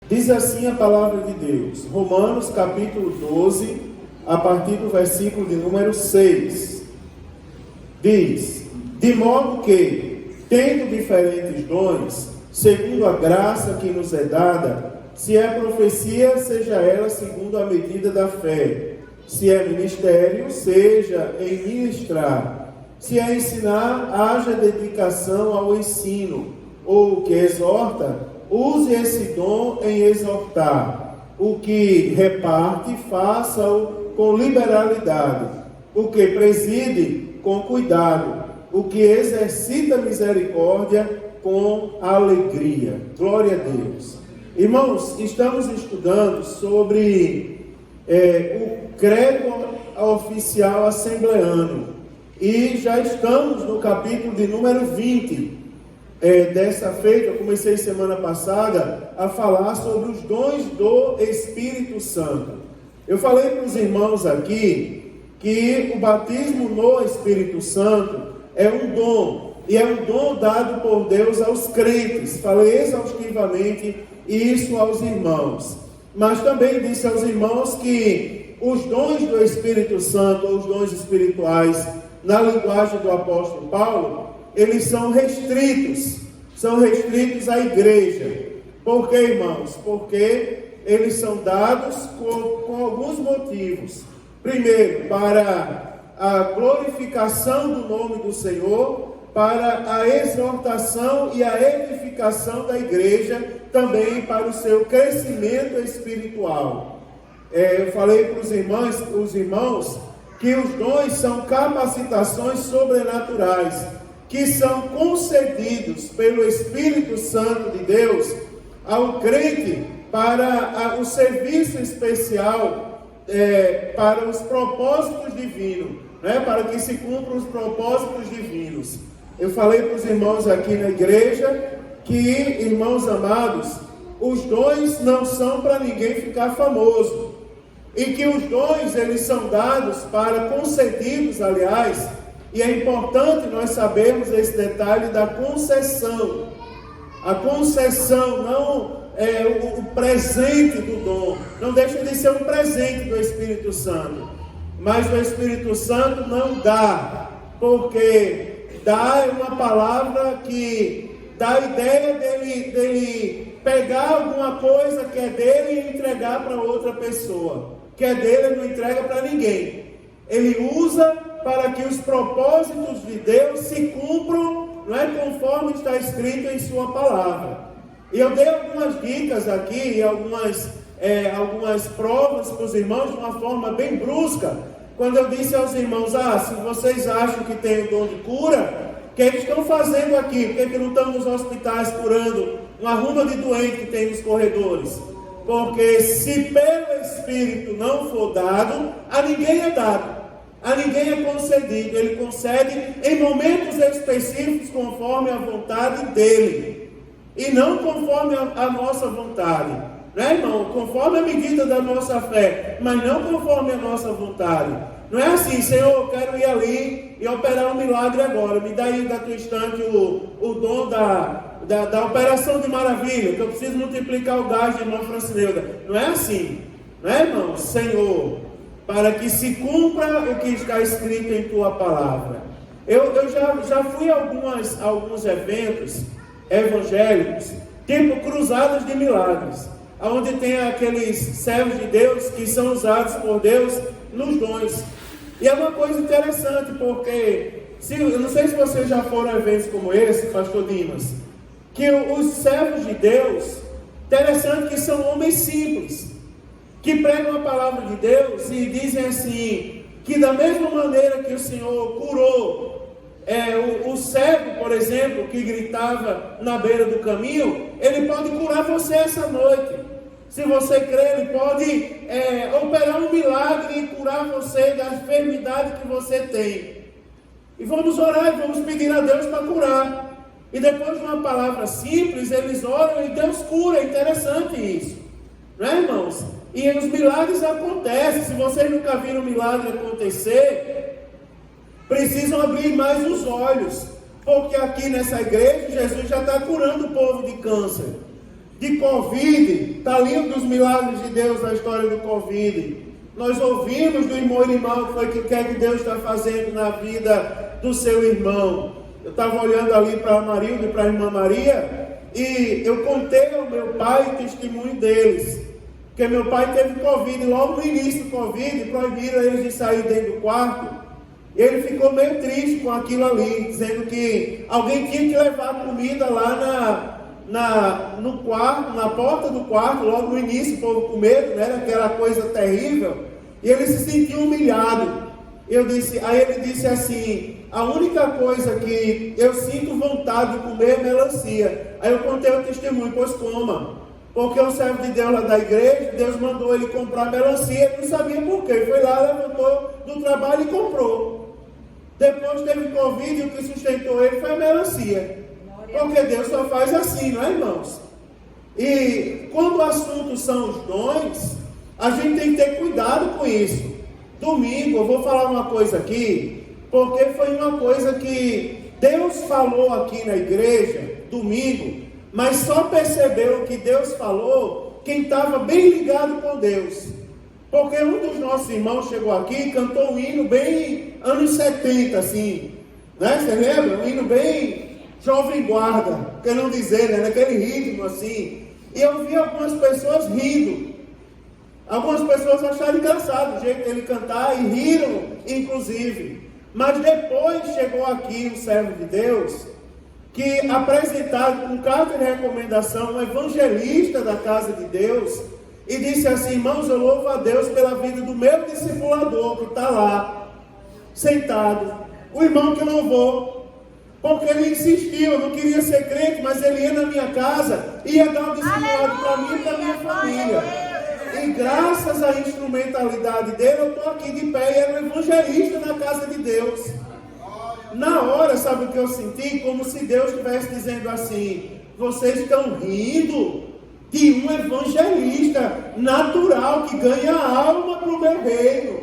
Diz assim a palavra de Deus, Romanos capítulo 12, a partir do versículo de número 6. Diz: de modo que, tendo diferentes dons, segundo a graça que nos é dada, se é profecia, seja ela segundo a medida da fé. Se é ministério, seja em ministrar. Se é ensinar, haja dedicação ao ensino. Ou o que exorta, use esse dom em exortar. O que reparte, faça-o com liberalidade. O que preside, com cuidado. O que exercita misericórdia, com alegria. Glória a Deus. Irmãos, estamos estudando sobre o credo oficial assembleano. E já estamos no capítulo de número 20. Dessa feita, eu comecei semana passada a falar sobre os dons do Espírito Santo. Eu falei para os irmãos aqui que o batismo no Espírito Santo é um dom, e é um dom dado por Deus aos crentes. Falei exaustivamente isso aos irmãos, mas também disse aos irmãos que os dons do Espírito Santo, ou os dons espirituais, na linguagem do apóstolo Paulo, eles são restritos à igreja. Por quê, irmãos? Porque eles são dados com alguns motivos. Primeiro, para a glorificação do nome do Senhor, para a exortação e a edificação da igreja, também para o seu crescimento espiritual. Eu falei para os irmãos que os dons são capacitações sobrenaturais, que são concedidos pelo Espírito Santo de Deus ao crente para o serviço especial, para os propósitos divinos, para que se cumpram os propósitos divinos. Eu falei para os irmãos aqui na igreja que, irmãos amados, os dons não são para ninguém ficar famoso, e que os dons eles são dados concedidos, aliás, e é importante nós sabermos esse detalhe da concessão. A concessão não é o presente do dom, não deixa de ser um presente do Espírito Santo, mas o Espírito Santo não dá, porque dá é uma palavra que dá a ideia dele pegar alguma coisa que é dele e entregar para outra pessoa. Que é dele, ele não entrega para ninguém. Ele usa para que os propósitos de Deus se cumpram, conforme está escrito em sua palavra. E eu dei algumas dicas aqui, algumas provas para os irmãos de uma forma bem brusca, quando eu disse aos irmãos: se vocês acham que tem o dom de cura, o que eles estão fazendo aqui? Por que não estão nos hospitais curando uma ruma de doente que tem nos corredores? Porque se pelo Espírito não for dado, a ninguém é dado, a ninguém é concedido. Ele concede em momentos específicos conforme a vontade dele, e não conforme a nossa vontade, irmão? Conforme a medida da nossa fé, mas não conforme a nossa vontade. Não é assim: Senhor, eu quero ir ali e operar um milagre agora, me dá aí da tua estante o dom da operação de maravilha, que eu preciso multiplicar o gás de irmã Francineuda. Não é assim, irmão? Senhor, para que se cumpra o que está escrito em tua palavra. Eu já fui a alguns eventos evangélicos, tipo cruzadas de milagres, onde tem aqueles servos de Deus que são usados por Deus nos dons. E é uma coisa interessante, porque eu não sei se vocês já foram a eventos como esse, pastor Dimas, que os servos de Deus, interessante que são homens simples, que pregam a palavra de Deus e dizem assim, que da mesma maneira que o Senhor curou o cego, por exemplo, que gritava na beira do caminho, Ele pode curar você essa noite. Se você crer, Ele pode operar um milagre e curar você da enfermidade que você tem. E vamos orar e vamos pedir a Deus para curar. E depois de uma palavra simples, eles oram e Deus cura. É interessante isso, não é, irmãos? E os milagres acontecem. Se vocês nunca viram um milagre acontecer, precisam abrir mais os olhos, porque aqui nessa igreja Jesus já está curando o povo de câncer. de Covid, está lindo os milagres de Deus na história do Covid. Nós ouvimos do irmão Irimão o que é que Deus está fazendo na vida do seu irmão. Eu estava olhando ali para a Marilda e para a irmã Maria, e eu contei ao meu pai o testemunho deles. Porque meu pai teve Covid, logo no início do Covid, proibiram eles de sair dentro do quarto. Ele ficou meio triste com aquilo ali, dizendo que alguém tinha que levar comida lá no quarto, na porta do quarto, logo no início, o povo com medo, né? Aquela coisa terrível. E ele se sentiu humilhado. Aí ele disse assim: a única coisa que eu sinto vontade de comer é melancia. Aí eu contei o testemunho: pois coma. Porque um servo de Deus lá da igreja, Deus mandou ele comprar melancia, ele não sabia por quê. Foi lá, levantou do trabalho e comprou. Depois teve Covid e o que sustentou ele foi a melancia. Porque Deus só faz assim, não é, irmãos? E quando o assunto são os dons, a gente tem que ter cuidado com isso. Domingo, eu vou falar uma coisa aqui, porque foi uma coisa que Deus falou aqui na igreja, domingo, mas só percebeu que Deus falou quem estava bem ligado com Deus. Porque um dos nossos irmãos chegou aqui e cantou um hino bem anos 70, assim, né? Você lembra? Um hino bem jovem guarda, quer não dizer, né? Naquele ritmo assim. E eu vi algumas pessoas rindo. Algumas pessoas acharam engraçado o jeito dele cantar e riram, inclusive. Mas depois chegou aqui um servo de Deus que, apresentado com carta de recomendação, um evangelista da casa de Deus, e disse assim: irmãos, eu louvo a Deus pela vida do meu discipulador que está lá, sentado. O irmão que louvou, porque ele insistiu, eu não queria ser crente, mas ele ia na minha casa e ia dar um discipulado para mim e para minha família. E graças à instrumentalidade dele, eu estou aqui de pé e era um evangelista na casa de Deus. Na hora, sabe o que eu senti? Como se Deus estivesse dizendo assim: vocês estão rindo de um evangelista natural que ganha alma para o meu reino,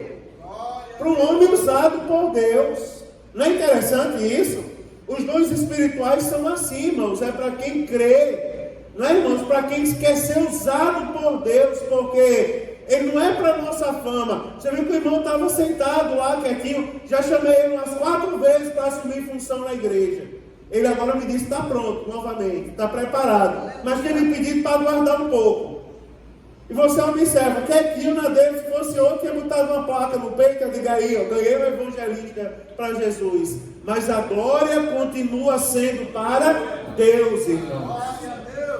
para um homem usado por Deus. Não é interessante isso? Os dons espirituais são assim, irmãos, é para quem crê, não é, irmãos? Para quem quer ser usado por Deus, porque ele não é para nossa fama. Você viu que o irmão estava sentado lá, quietinho. Já chamei ele umas 4 vezes para assumir função na igreja. Ele agora me disse: está pronto novamente, está preparado, mas tem me pedido para aguardar um pouco. E você observa, quietinho na dele. Se fosse outro, tinha botado uma placa no peito. Eu digo: aí, eu ganhei um evangelista para Jesus. Mas a glória continua sendo para Deus, irmãos.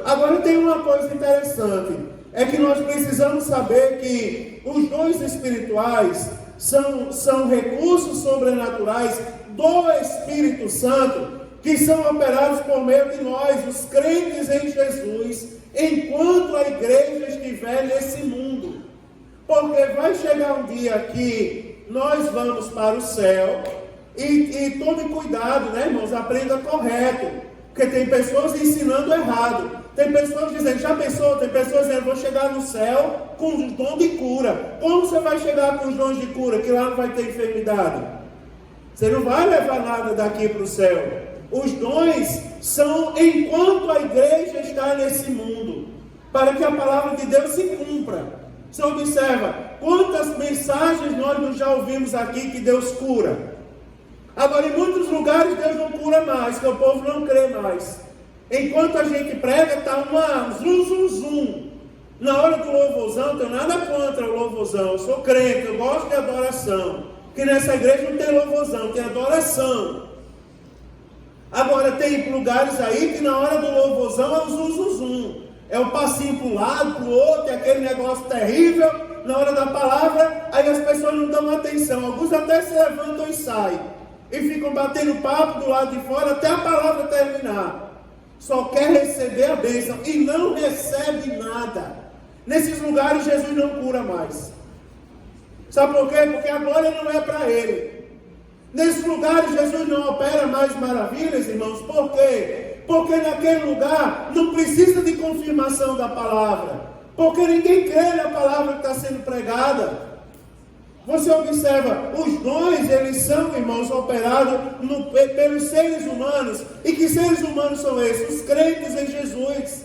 Agora tem uma coisa interessante, é que nós precisamos saber que os dons espirituais são recursos sobrenaturais do Espírito Santo, que são operados por meio de nós, os crentes em Jesus, enquanto a igreja estiver nesse mundo. Porque vai chegar um dia que nós vamos para o céu, e tome cuidado, né, irmãos? Aprenda correto, porque tem pessoas ensinando errado. Tem pessoas dizendo, já pensou? Tem pessoas dizendo: vou chegar no céu com os dons de cura. Como você vai chegar com os dons de cura, que lá não vai ter enfermidade? Você não vai levar nada daqui para o céu. Os dons são enquanto a igreja está nesse mundo, para que a palavra de Deus se cumpra. Você observa quantas mensagens nós já ouvimos aqui que Deus cura. Agora, em muitos lugares Deus não cura mais, que o povo não crê mais. Enquanto a gente prega, está uma zum. Na hora do louvorzão, não tenho nada contra o louvorzão. Eu sou crente, eu gosto de adoração. Porque nessa igreja não tem louvorzão, tem adoração. Agora tem lugares aí que na hora do louvorzão é o zum. É o passinho para um lado, para o outro, é aquele negócio terrível. Na hora da palavra, aí as pessoas não dão atenção. Alguns até se levantam e saem. E ficam batendo papo do lado de fora até a palavra terminar. Só quer receber a bênção e não recebe nada. Nesses lugares Jesus não cura mais. Sabe por quê? Porque a glória não é para ele. Nesses lugares Jesus não opera mais maravilhas, irmãos. Por quê? Porque naquele lugar não precisa de confirmação da palavra. Porque ninguém crê na palavra que está sendo pregada. Você observa, os dons, eles são, irmãos, operados pelos seres humanos. E que seres humanos são esses? Os crentes em Jesus.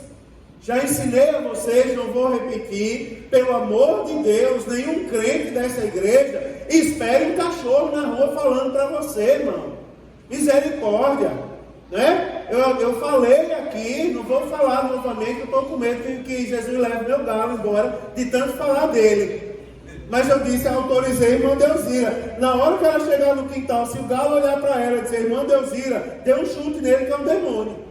Já ensinei a vocês, não vou repetir, pelo amor de Deus, nenhum crente dessa igreja espere um cachorro na rua falando para você, irmão. Misericórdia, né? Eu falei aqui, não vou falar novamente, eu estou com medo que Jesus leve meu galo embora, de tanto falar dele. Mas eu disse, autorizei a irmã Deusira. Na hora que ela chegar no quintal, se o galo olhar para ela e dizer, irmã Deusira, dê um chute nele que é um demônio.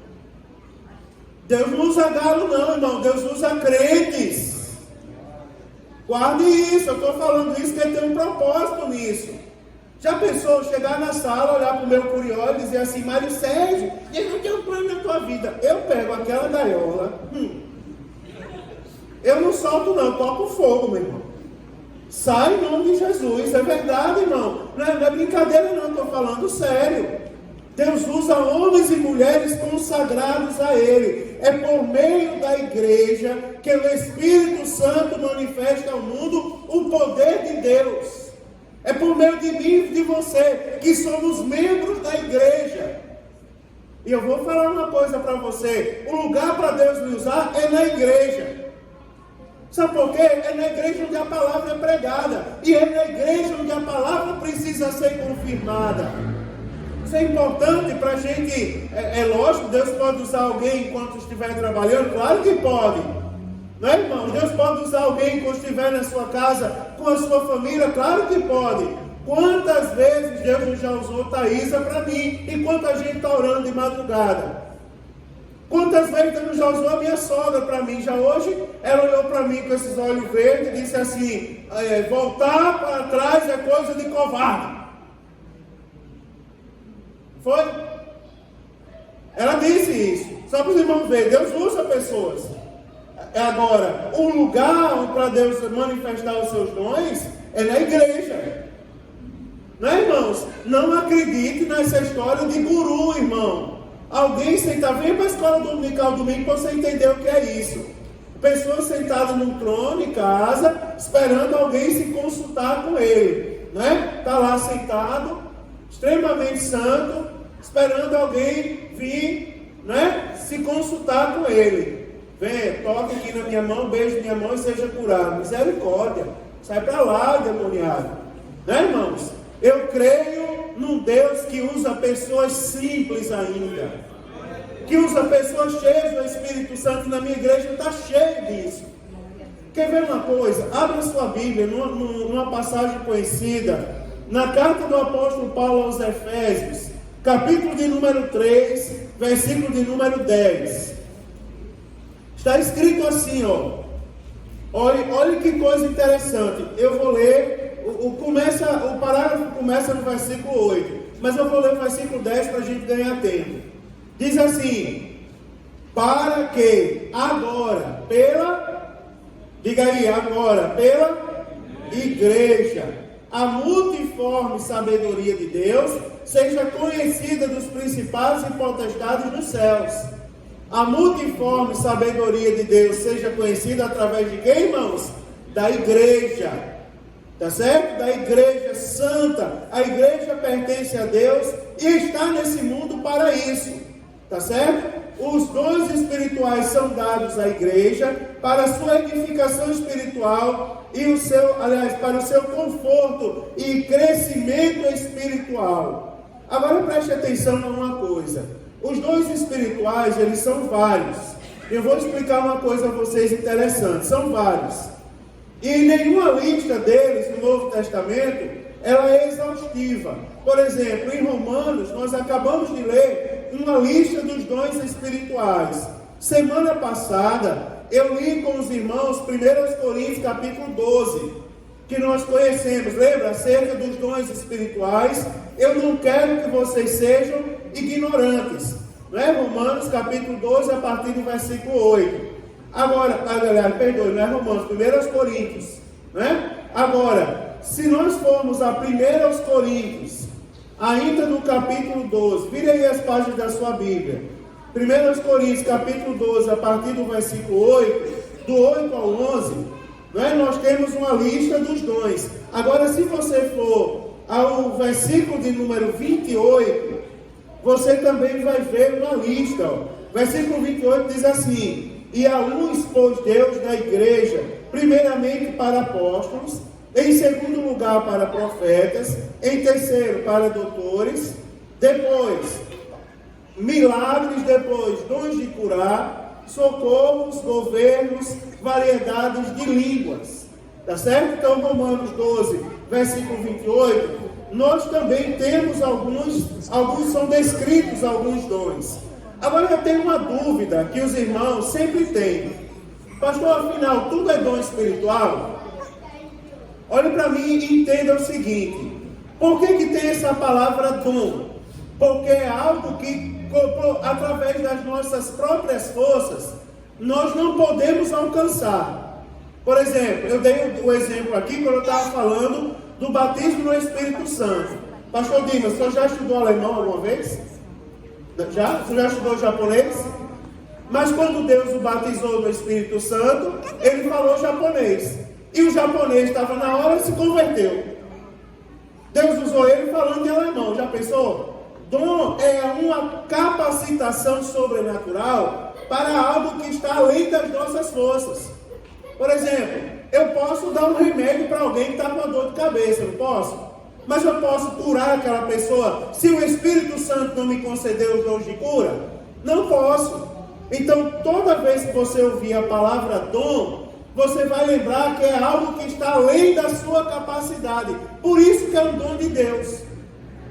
Deus não usa galo não, irmão, Deus usa crentes. Guarde isso, eu estou falando isso porque tem um propósito nisso. Já pensou chegar na sala, olhar para o meu curió e dizer assim, Mário Sérgio, Deus não tem um plano na tua vida. Eu pego aquela gaiola, eu não solto não, eu toco fogo, meu irmão. Sai em nome de Jesus, é verdade, irmão. Não é brincadeira não, estou falando sério. Deus usa homens e mulheres consagrados a Ele. É por meio da igreja que o Espírito Santo manifesta ao mundo o poder de Deus. É por meio de mim e de você, que somos membros da igreja. E eu vou falar uma coisa para você. O lugar para Deus me usar é na igreja. Sabe por quê? É na igreja onde a palavra é pregada. E é na igreja onde a palavra precisa ser confirmada. Isso é importante para a gente. É lógico, Deus pode usar alguém enquanto estiver trabalhando? Claro que pode. Não é, irmão? Deus pode usar alguém enquanto estiver na sua casa, com a sua família? Claro que pode. Quantas vezes Deus já usou Thaísa para mim, enquanto a gente está orando de madrugada? Quantas vezes Deus já usou a minha sogra para mim? Já hoje, ela olhou para mim com esses olhos verdes e disse assim, voltar para trás é coisa de covarde. Foi? Ela disse isso. Só para os irmãos verem, Deus usa pessoas. Agora, o lugar para Deus manifestar os seus dons é na igreja. Não é, irmãos? Não acredite nessa história de guru, irmão. Alguém sentado, vem para a escola dominical domingo para você entender o que é isso. Pessoas sentadas num trono em casa, esperando alguém se consultar com ele. Né? Está lá sentado, extremamente santo, esperando alguém vir, né, se consultar com ele. Venha, toque aqui na minha mão, beije minha mão e seja curado. Misericórdia. Sai para lá, demoniado. Né, irmãos? Eu creio num Deus que usa pessoas simples ainda. Que usa pessoas cheias do Espírito Santo. Na minha igreja está cheio disso. Quer ver uma coisa? Abra sua Bíblia numa passagem conhecida. Na carta do apóstolo Paulo aos Efésios. Capítulo de número 3, versículo de número 10. Está escrito assim, ó. Olha que coisa interessante. Eu vou ler. O parágrafo começa no versículo 8. Mas eu vou ler o versículo 10 para a gente ganhar tempo. Diz assim: para que agora, diga aí, agora, pela igreja, a multiforme sabedoria de Deus seja conhecida dos principados e potestades dos céus. A multiforme sabedoria de Deus seja conhecida através de quem, irmãos? Da igreja. Tá certo? Da igreja santa. A igreja pertence a Deus e está nesse mundo para isso. Tá certo? Os dons espirituais são dados à igreja para a sua edificação espiritual e para o seu conforto e crescimento espiritual. Agora preste atenção a uma coisa. Os dons espirituais, eles são vários. Eu vou explicar uma coisa a vocês interessante. São vários. E nenhuma lista deles no Novo Testamento, ela é exaustiva. Por exemplo, em Romanos, nós acabamos de ler uma lista dos dons espirituais. Semana passada, eu li com os irmãos 1 Coríntios capítulo 12, que nós conhecemos, lembra? Acerca dos dons espirituais. Eu não quero que vocês sejam ignorantes. Não é? Romanos capítulo 12, a partir do versículo 8. Agora, galera, perdoe, não é Romanos, 1 Coríntios, né? Agora, se nós formos a 1 Coríntios, ainda no capítulo 12, vire aí as páginas da sua Bíblia. 1 Coríntios, capítulo 12, a partir do versículo 8, do 8 ao 11, né? Nós temos uma lista dos dons. Agora, se você for ao versículo de número 28, você também vai ver uma lista. Ó. Versículo 28 diz assim: e a luz pôs Deus na igreja, primeiramente para apóstolos, em segundo lugar para profetas, em terceiro para doutores, depois milagres, depois dons de curar, socorros, governos, variedades de línguas. Tá certo? Então, Romanos 12, versículo 28, nós também temos alguns são descritos alguns dons. Agora eu tenho uma dúvida que os irmãos sempre têm. Pastor, afinal, tudo é dom espiritual? Olhe para mim e entenda o seguinte. Por que tem essa palavra dom? Porque é algo que, através das nossas próprias forças, nós não podemos alcançar. Por exemplo, eu dei o exemplo aqui quando eu estava falando do batismo no Espírito Santo. Pastor Dimas, você já estudou alemão alguma vez? Já? Você já estudou japonês? Mas quando Deus o batizou no Espírito Santo, ele falou japonês. E o japonês estava na hora e se converteu. Deus usou ele falando em alemão. Já pensou? Dom é uma capacitação sobrenatural para algo que está além das nossas forças. Por exemplo, eu posso dar um remédio para alguém que está com uma dor de cabeça, não posso? Mas eu posso curar aquela pessoa se o Espírito Santo não me conceder os dons de cura? Não posso. Então, toda vez que você ouvir a palavra dom, você vai lembrar que é algo que está além da sua capacidade. Por isso que é um dom de Deus.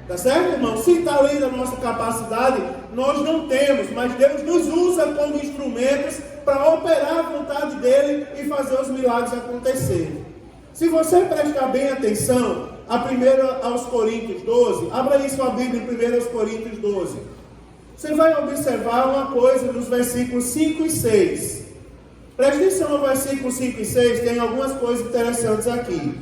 Tá certo, irmão? Se está além da nossa capacidade, nós não temos, mas Deus nos usa como instrumentos para operar a vontade dele e fazer os milagres acontecerem. Se você prestar bem atenção, a 1 aos Coríntios 12, abra aí sua Bíblia em 1 aos Coríntios 12. Você vai observar uma coisa nos versículos 5 e 6. Preste atenção no versículo 5 e 6, tem algumas coisas interessantes aqui.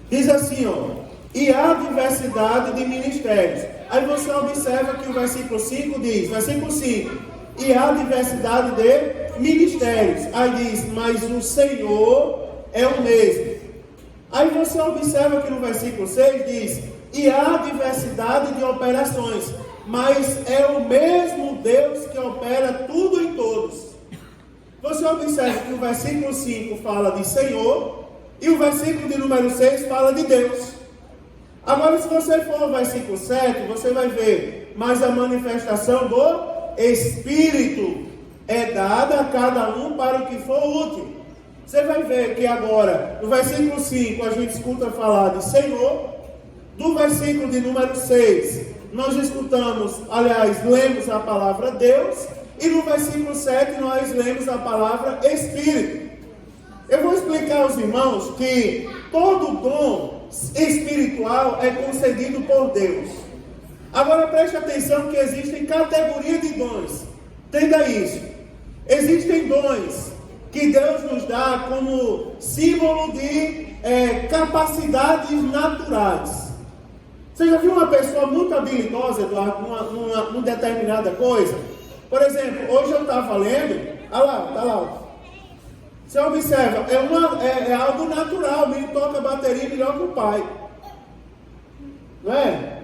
Diz assim, ó. E há diversidade de ministérios. Aí você observa que o versículo 5 diz, versículo 5, e há diversidade de ministérios. Aí diz, mas o Senhor é o mesmo. Aí você observa que no versículo 6 diz, e há diversidade de operações, mas é o mesmo Deus que opera tudo em todos. Você observa que o versículo 5 fala de Senhor, e o versículo de número 6 fala de Deus. Agora, se você for ao versículo 7, você vai ver, mas a manifestação do Espírito é dada a cada um para o que for útil. Você vai ver que agora, no versículo 5, a gente escuta falar de Senhor. Do versículo de número 6, nós escutamos, aliás, lemos a palavra Deus. E no versículo 7, nós lemos a palavra Espírito. Eu vou explicar aos irmãos que todo dom espiritual é concedido por Deus. Agora preste atenção que existem categorias de dons. Entenda isso. Existem dons que Deus nos dá como símbolo de capacidades naturais. Você já viu uma pessoa muito habilidosa, Eduardo, numa determinada coisa? Por exemplo, hoje eu estava lendo, olha lá, está lá. Você observa, é algo natural, o menino toca bateria melhor que o pai. Não é?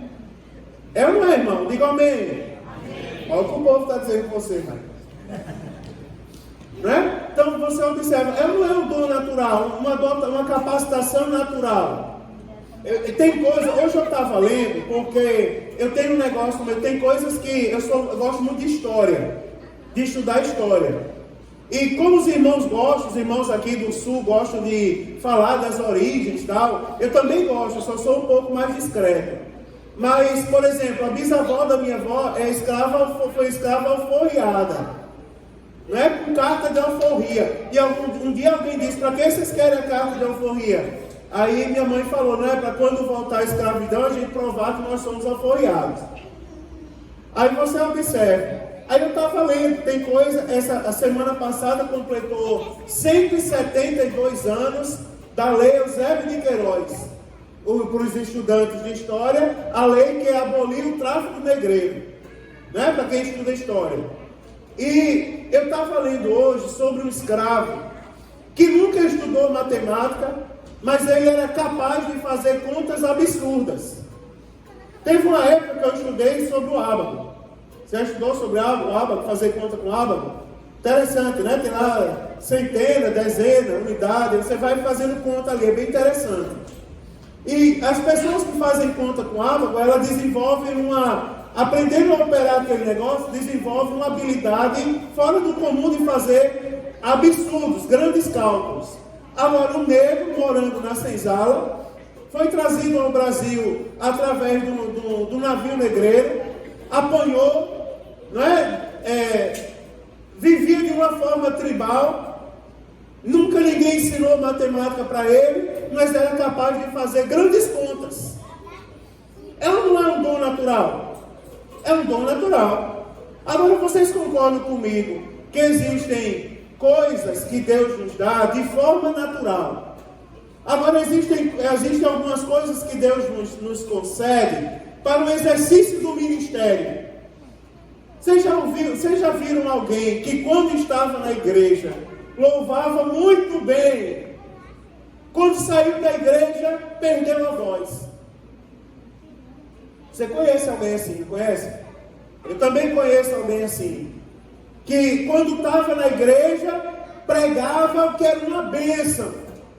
É ou não é, irmão? Diga amém. Amém. Olha o que o povo está dizendo com você, mãe. Não é? Então você observa, não é um dom natural, uma capacitação natural. Tem coisa, hoje eu estava lendo, porque eu tenho um negócio, tem coisas que eu gosto muito de história, de estudar história. E como os irmãos gostam, os irmãos aqui do sul gostam de falar das origens e tal, eu também gosto, eu só sou um pouco mais discreto. Mas, por exemplo, a bisavó da minha avó foi escrava alforriada. Não é com carta de alforria. E um dia alguém disse, para que vocês querem a carta de alforria? Aí minha mãe falou, não é para quando voltar a escravidão a gente provar que nós somos alforriados. Aí você observa. Aí eu estava lendo, tem coisa, a semana passada completou 172 anos da lei Eusébio de Queiroz. Para os estudantes de história, a lei que aboliu o tráfico negreiro. Né? Para quem estuda história. E eu estava lendo hoje sobre um escravo que nunca estudou matemática, mas ele era capaz de fazer contas absurdas. Teve uma época que eu estudei sobre o ábaco. Você já estudou sobre o ábaco, fazer conta com o ábaco? Interessante, né? Tem lá centena, dezena, unidade, você vai fazendo conta ali, é bem interessante. E as pessoas que fazem conta com o ábaco, elas desenvolvem aprendendo a operar aquele negócio, desenvolvem uma habilidade fora do comum de fazer absurdos, grandes cálculos. Agora, o negro, morando na senzala, foi trazido ao Brasil através do navio negreiro, apanhou, vivia de uma forma tribal, nunca ninguém ensinou matemática para ele, mas era capaz de fazer grandes contas. Ela não é um dom natural, é um dom natural. Agora vocês concordam comigo que existem coisas que Deus nos dá de forma natural. Agora existem algumas coisas que Deus nos concede para o exercício do ministério. Vocês já viram alguém que quando estava na igreja louvava muito bem, quando saiu da igreja perdeu a voz? Você conhece alguém assim, não conhece? Eu também conheço alguém assim, que quando estava na igreja pregava que era uma bênção,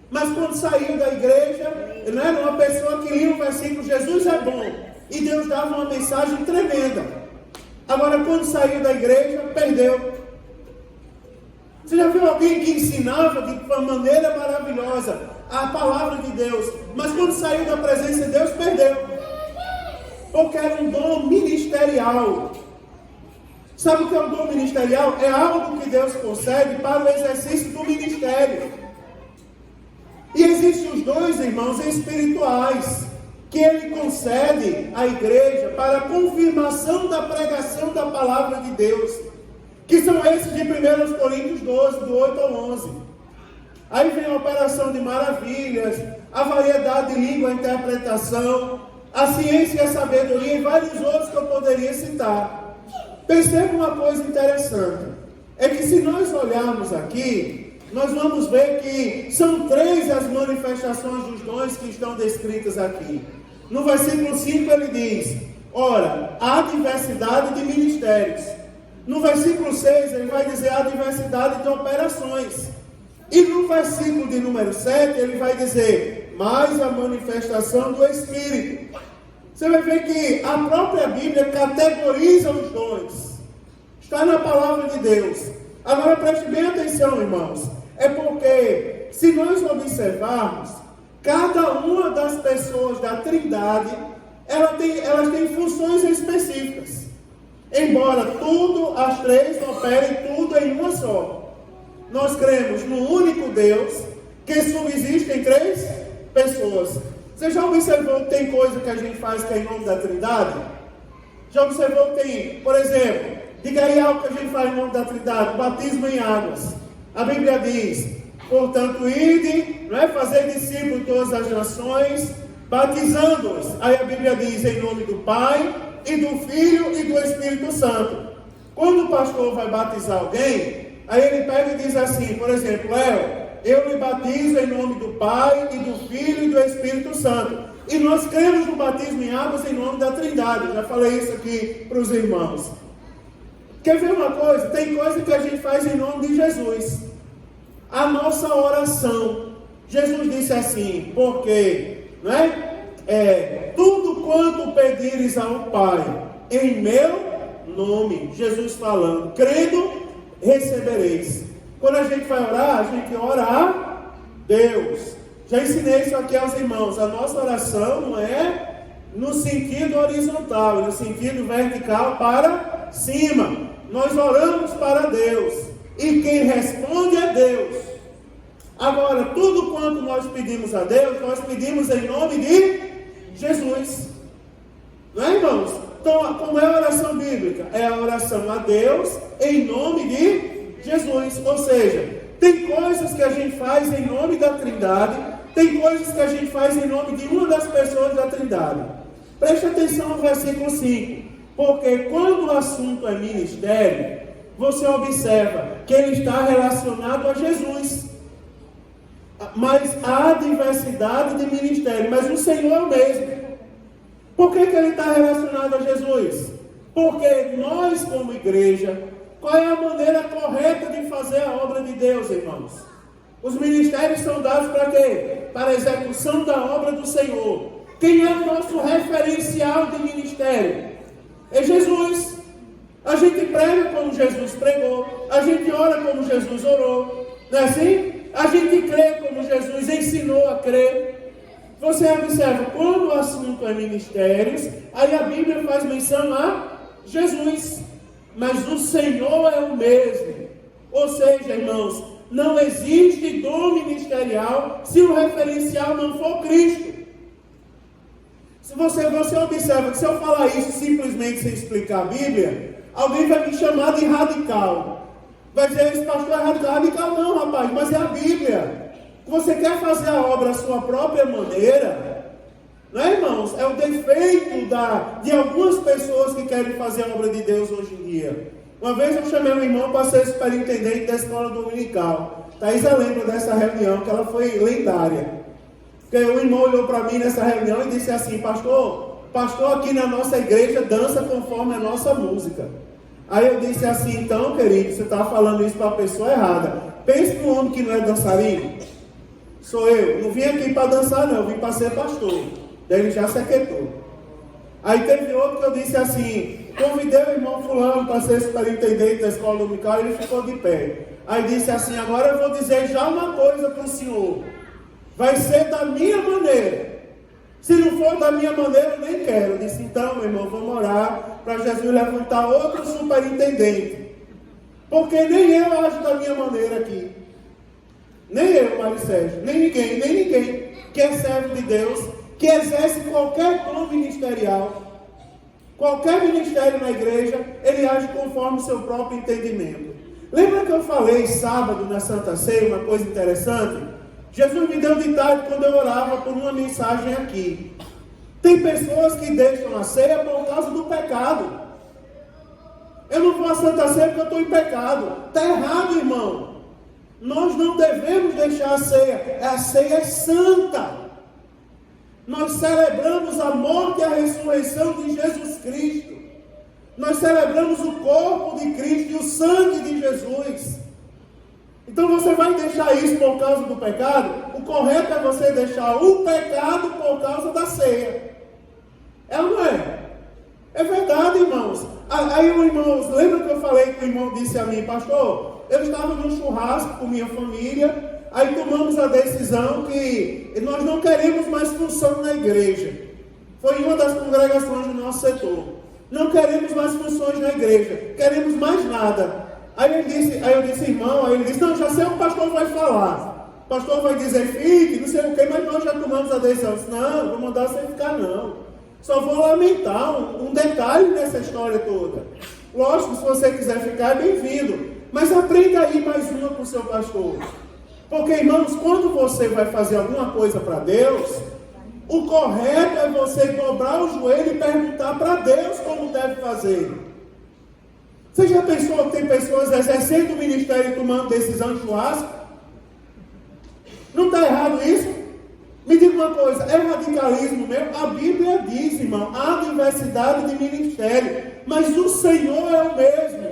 mas quando saiu da igreja, não era uma pessoa que lia o versículo Jesus é bom, e Deus dava uma mensagem tremenda. Agora quando saiu da igreja, perdeu. Você já viu alguém que ensinava de uma maneira maravilhosa a palavra de Deus, mas quando saiu da presença de Deus, perdeu? Porque era um dom ministerial. Sabe o que é um dom ministerial? É algo que Deus concede para o exercício do ministério. E existem os dois, irmãos, espirituais, que Ele concede à igreja para a confirmação da pregação da palavra de Deus, que são esses de 1 Coríntios 12, do 8 ao 11. Aí vem a operação de maravilhas, a variedade de língua, a interpretação, a ciência e a sabedoria, e vários outros que eu poderia citar. Perceba uma coisa interessante, é que se nós olharmos aqui, nós vamos ver que são 3 as manifestações dos dons que estão descritas aqui. No versículo 5 ele diz, ora, há diversidade de ministérios. No versículo 6 ele vai dizer a diversidade de operações. E no versículo de número 7 ele vai dizer, mais a manifestação do Espírito. Você vai ver que a própria Bíblia categoriza os dons. Está na palavra de Deus. Agora preste bem atenção, irmãos. É porque, se nós observarmos, cada uma das pessoas da Trindade, elas têm funções específicas. Embora as 3 operem tudo em uma só. Nós cremos no único Deus, que subsiste em 3 pessoas. Você já observou que tem coisa que a gente faz que é em nome da Trindade? Já observou que tem, por exemplo, diga aí algo que a gente faz em nome da Trindade, batismo em águas. A Bíblia diz, portanto, ide, fazer discípulos de todas as nações, batizando-os. Aí a Bíblia diz, em nome do Pai, e do Filho e do Espírito Santo. Quando o pastor vai batizar alguém, aí ele pega e diz assim, por exemplo, Léo, eu me batizo em nome do Pai, e do Filho e do Espírito Santo. E nós cremos no batismo em águas em nome da Trindade. Eu já falei isso aqui para os irmãos. Quer ver uma coisa? Tem coisa que a gente faz em nome de Jesus. A nossa oração. Jesus disse assim, porque, tudo quanto pedires ao Pai, em meu nome, Jesus falando, crendo, recebereis. Quando a gente vai orar, a gente ora a Deus. Já ensinei isso aqui aos irmãos. A nossa oração não é no sentido horizontal, é no sentido vertical para cima. Nós oramos para Deus. E quem responde é Deus. Agora, tudo quanto nós pedimos a Deus, nós pedimos em nome de Jesus. Não é, irmãos? Então, como é a oração bíblica? É a oração a Deus em nome de Jesus. Ou seja, tem coisas que a gente faz em nome da Trindade, tem coisas que a gente faz em nome de uma das pessoas da Trindade. Preste atenção no versículo 5. Porque quando o assunto é ministério, você observa que ele está relacionado a Jesus. Mas há diversidade de ministério, mas o Senhor é o mesmo. Por que ele está relacionado a Jesus? Porque nós, como igreja, qual é a maneira correta de fazer a obra de Deus, irmãos? Os ministérios são dados para quê? Para a execução da obra do Senhor. Quem é o nosso referencial de ministério? É Jesus. A gente prega como Jesus pregou. A gente ora como Jesus orou. Não é assim? A gente crê como Jesus ensinou a crer. Você observa, quando o assunto é ministérios, aí a Bíblia faz menção a Jesus. Mas o Senhor é o mesmo. Ou seja, irmãos, não existe dom ministerial se o referencial não for Cristo. Se você observa que se eu falar isso simplesmente sem explicar a Bíblia, alguém vai me chamar de radical. Vai dizer, esse pastor é radical. Radical não, rapaz, mas é a Bíblia. Você quer fazer a obra à sua própria maneira, não é, irmãos? É o defeito de algumas pessoas que querem fazer a obra de Deus hoje em dia. Uma vez eu chamei um irmão para ser superintendente da escola dominical. Thaisa lembra dessa reunião, que ela foi lendária. Porque o irmão olhou para mim nessa reunião e disse assim, pastor aqui na nossa igreja dança conforme a nossa música. Aí eu disse assim, então, querido, você está falando isso para a pessoa errada. Pense no homem que não é dançarino. Sou eu. Não vim aqui para dançar, não. Vim para ser pastor. Daí ele já se aquietou. Aí teve outro que eu disse assim, convidei o irmão fulano para ser superintendente da escola dominical, e ele ficou de pé. Aí disse assim, agora eu vou dizer já uma coisa para o senhor. Vai ser da minha maneira. Se não for da minha maneira, eu nem quero. Eu disse, então, meu irmão, vamos orar para Jesus levantar outro superintendente. Porque nem eu acho da minha maneira aqui. Nem eu, Mário Sérgio, nem ninguém que é servo de Deus, que exerce qualquer dom ministerial, qualquer ministério na igreja, ele age conforme o seu próprio entendimento. Lembra que eu falei sábado na Santa Ceia, uma coisa interessante? Jesus me deu ditado quando eu orava por uma mensagem aqui. Tem pessoas que deixam a ceia por causa do pecado. Eu não vou à Santa Ceia porque eu estou em pecado. Está errado, irmão. Nós não devemos deixar a ceia. A ceia é santa. Nós celebramos a morte e a ressurreição de Jesus Cristo. Nós celebramos o corpo de Cristo e o sangue de Jesus. Então você vai deixar isso por causa do pecado? O correto é você deixar o pecado por causa da ceia. É ou não é? É verdade, irmãos. Aí o irmão, lembra que eu falei que o irmão disse a mim, pastor, eu estava num churrasco com minha família, aí tomamos a decisão que nós não queremos mais função na igreja. Foi uma das congregações do nosso setor. Não queremos mais funções na igreja, queremos mais nada. Aí eu disse, irmão, aí ele disse, não, já sei o que o pastor vai falar. O pastor vai dizer, fique, não sei o que, mas nós já tomamos a decisão. Eu disse, não, vou mandar você ficar não. Só vou lamentar um detalhe nessa história toda. Lógico, se você quiser ficar, é bem-vindo. Mas aprenda aí mais uma com o seu pastor. Porque, irmãos, quando você vai fazer alguma coisa para Deus, o correto é você dobrar o joelho e perguntar para Deus como deve fazer. Você já pensou que tem pessoas exercendo o ministério e tomando decisão de churrasco? Não está errado isso? Me diga uma coisa, é radicalismo mesmo? A Bíblia diz, irmão, há diversidade de ministério, mas o Senhor é o mesmo.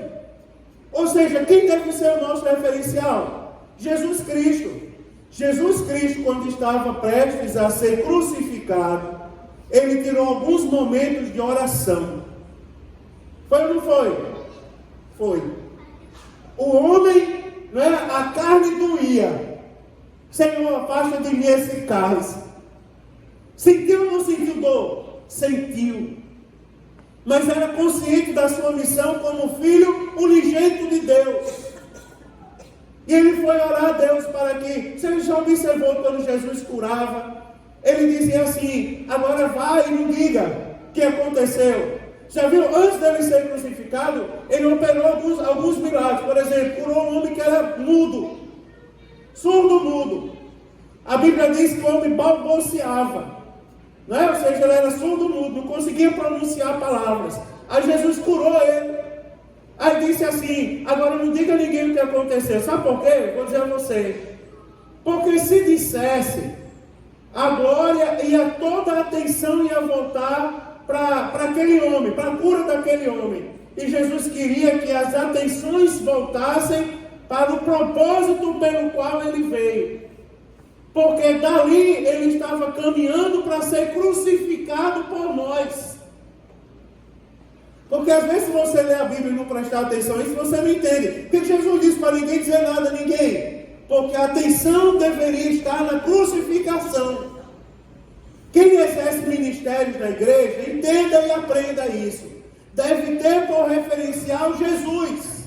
Ou seja, quem deve ser o nosso referencial? Jesus Cristo. Jesus Cristo, quando estava prestes a ser crucificado, ele tirou alguns momentos de oração. Foi ou não foi? Foi. O homem, não era, a carne doía. Senhor, afasta de mim esse cálice. Sentiu ou não sentiu dor? Sentiu. Mas era consciente da sua missão como filho unigênito de Deus. E ele foi orar a Deus para que, você já observou quando Jesus curava, ele dizia assim, agora vai e me diga o que aconteceu. Já viu, antes dele ser crucificado, ele operou alguns milagres. Por exemplo, curou um homem que era mudo, surdo-mudo. A Bíblia diz que o homem balbuciava, né? Ou seja, ele era surdo-mudo, não conseguia pronunciar palavras. Aí Jesus curou ele. Aí disse assim, agora não diga a ninguém o que aconteceu. Sabe por quê? Vou dizer a você. Porque se dissesse, a glória e toda a atenção ia voltar para aquele homem, para a cura daquele homem. E Jesus queria que as atenções voltassem para o propósito pelo qual ele veio. Porque dali ele estava caminhando para ser crucificado por nós. Porque às vezes você lê a Bíblia e não prestar atenção a isso, você não entende. Porque Jesus disse para ninguém dizer nada a ninguém. Porque a atenção deveria estar na crucificação. Quem exerce ministérios na igreja, entenda e aprenda isso. Deve ter por referencial Jesus.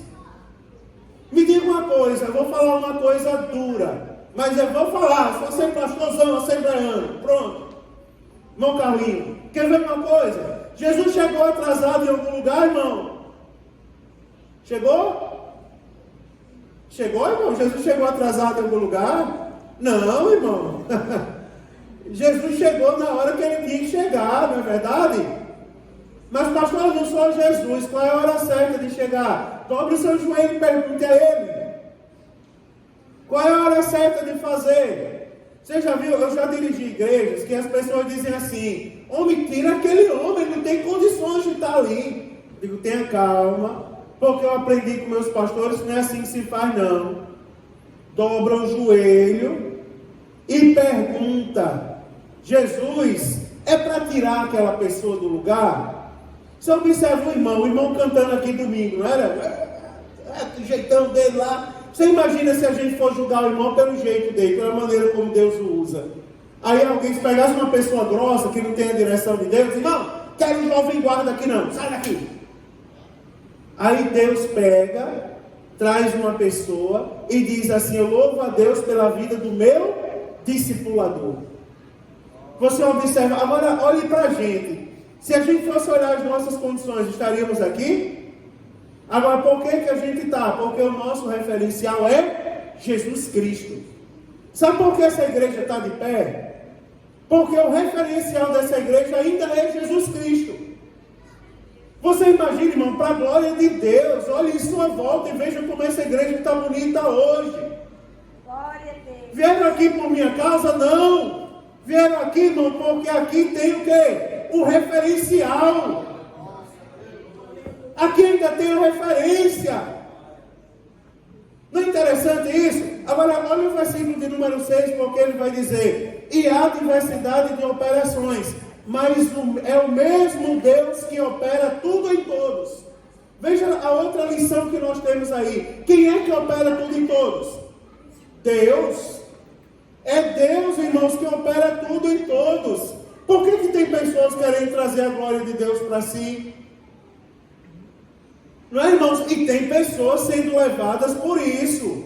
Me diga uma coisa, eu vou falar uma coisa dura, mas eu vou falar, se você é pastorzão, assembleano, pronto. Irmão Carlinhos, quer ver uma coisa? Jesus chegou atrasado em algum lugar, irmão? Chegou? Chegou, irmão? Jesus chegou atrasado em algum lugar? Não, irmão. Jesus chegou na hora que ele tinha que chegar, não é verdade? Mas pastor, eu não sou Jesus, qual é a hora certa de chegar? Dobre o seu joelho e pergunte a ele. Qual é a hora certa de fazer? Você já viu, eu já dirigi igrejas que as pessoas dizem assim: homem, tira aquele homem, ele não tem condições de estar ali. Eu digo, tenha calma, porque eu aprendi com meus pastores que não é assim que se faz não. Dobra o joelho e pergunta: Jesus, é para tirar aquela pessoa do lugar? Você observa o irmão cantando aqui domingo, não era? O jeitão dele lá. Você imagina se a gente for julgar o irmão pelo jeito dele, pela maneira como Deus o usa. Aí alguém, se pegasse uma pessoa grossa, que não tem a direção de Deus, irmão, quero um jovem guarda aqui não, sai daqui. Aí Deus pega, traz uma pessoa e diz assim: eu louvo a Deus pela vida do meu discipulador. Você observa, agora olhe para a gente. Se a gente fosse olhar as nossas condições, estaríamos aqui? Agora, por que a gente está? Porque o nosso referencial é Jesus Cristo. Sabe por que essa igreja está de pé? Porque o referencial dessa igreja ainda é Jesus Cristo. Você imagina, irmão, para a glória de Deus, olhe em sua volta e veja como essa igreja está bonita hoje. Glória a Deus. Vieram aqui por minha causa? Não. Vieram aqui, irmão, porque aqui tem o quê? O referencial. Aqui ainda tem a referência. Não é interessante isso? Agora, olha o versículo de número 6, porque ele vai dizer: e há diversidade de operações, mas é o mesmo Deus que opera tudo em todos. Veja a outra lição que nós temos aí. Quem é que opera tudo em todos? Deus. É Deus, irmãos, que opera tudo em todos. Por que tem pessoas querendo trazer a glória de Deus para si? Não é, irmãos? E tem pessoas sendo levadas por isso.